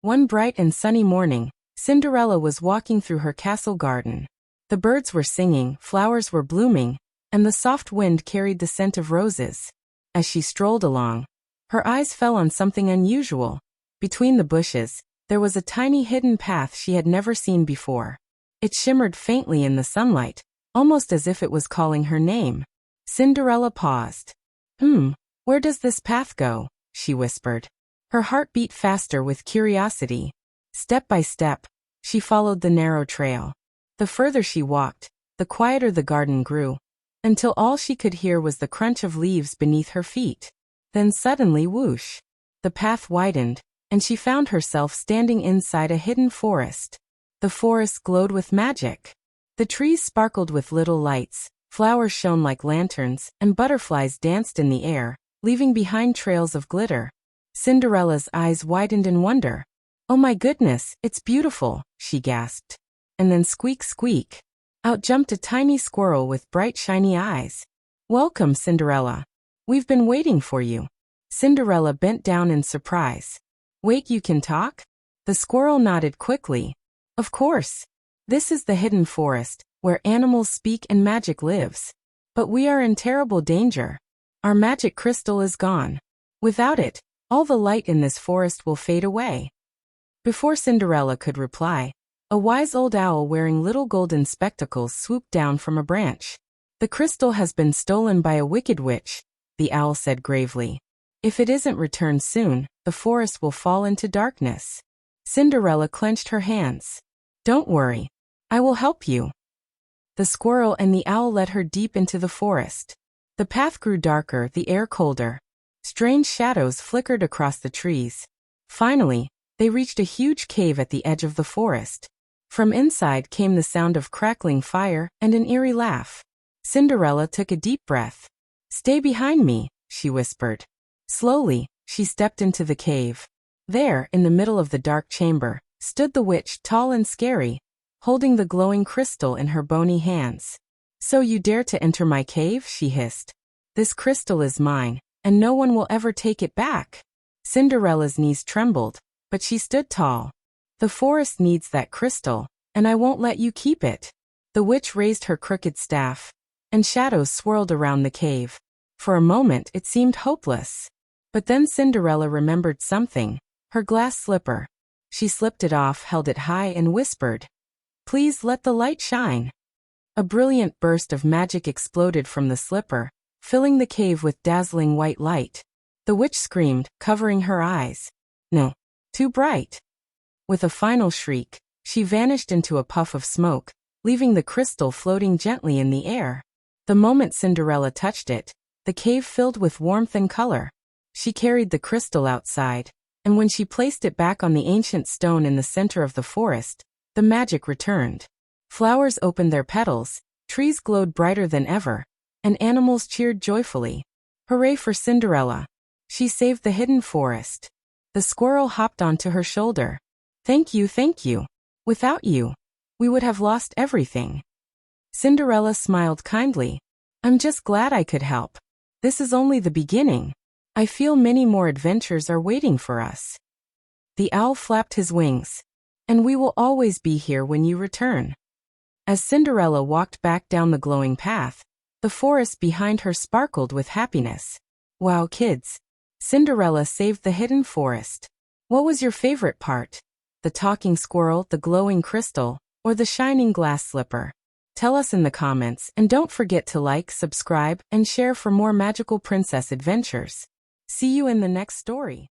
One bright and sunny morning, Cinderella was walking through her castle garden. The birds were singing, flowers were blooming, and the soft wind carried the scent of roses. As she strolled along, her eyes fell on something unusual. Between the bushes, there was a tiny hidden path she had never seen before. It shimmered faintly in the sunlight, almost as if it was calling her name. Cinderella paused. Where does this path go?" she whispered. Her heart beat faster with curiosity. Step by step, she followed the narrow trail. The further she walked, the quieter the garden grew, until all she could hear was the crunch of leaves beneath her feet. Then suddenly, whoosh! The path widened, and she found herself standing inside a hidden forest. The forest glowed with magic. The trees sparkled with little lights, flowers shone like lanterns, and butterflies danced in the air, leaving behind trails of glitter. Cinderella's eyes widened in wonder. "Oh my goodness, it's beautiful," she gasped. And then squeak, squeak. Out jumped a tiny squirrel with bright shiny eyes. "Welcome, Cinderella. We've been waiting for you." Cinderella bent down in surprise. "Wait, you can talk?" The squirrel nodded quickly. "Of course. This is the hidden forest, where animals speak and magic lives. But we are in terrible danger. Our magic crystal is gone. Without it, all the light in this forest will fade away." Before Cinderella could reply, a wise old owl wearing little golden spectacles swooped down from a branch. "The crystal has been stolen by a wicked witch," the owl said gravely. "If it isn't returned soon, the forest will fall into darkness." Cinderella clenched her hands. "Don't worry. I will help you." The squirrel and the owl led her deep into the forest. The path grew darker, the air colder. Strange shadows flickered across the trees. Finally, they reached a huge cave at the edge of the forest. From inside came the sound of crackling fire and an eerie laugh. Cinderella took a deep breath. "Stay behind me," she whispered. Slowly, she stepped into the cave. There, in the middle of the dark chamber, stood the witch, tall and scary, holding the glowing crystal in her bony hands. "So you dare to enter my cave?" she hissed. "This crystal is mine, and no one will ever take it back." Cinderella's knees trembled, but she stood tall. "The forest needs that crystal, and I won't let you keep it." The witch raised her crooked staff, and shadows swirled around the cave. For a moment it seemed hopeless. But then Cinderella remembered something, her glass slipper. She slipped it off, held it high, and whispered, "Please let the light shine." A brilliant burst of magic exploded from the slipper, filling the cave with dazzling white light. The witch screamed, covering her eyes. "No, too bright." With a final shriek, she vanished into a puff of smoke, leaving the crystal floating gently in the air. The moment Cinderella touched it, the cave filled with warmth and color. She carried the crystal outside, and when she placed it back on the ancient stone in the center of the forest, the magic returned. Flowers opened their petals, trees glowed brighter than ever, and animals cheered joyfully. Hooray for Cinderella! She saved the hidden forest. The squirrel hopped onto her shoulder. Thank you, thank you. Without you, we would have lost everything." Cinderella smiled kindly. "I'm just glad I could help. This is only the beginning. I feel many more adventures are waiting for us." The owl flapped his wings. "And we will always be here when you return." As Cinderella walked back down the glowing path, the forest behind her sparkled with happiness. Wow, kids! Cinderella saved the hidden forest. What was your favorite part? The talking squirrel, the glowing crystal, or the shining glass slipper? Tell us in the comments, and don't forget to like, subscribe, and share for more magical princess adventures. See you in the next story.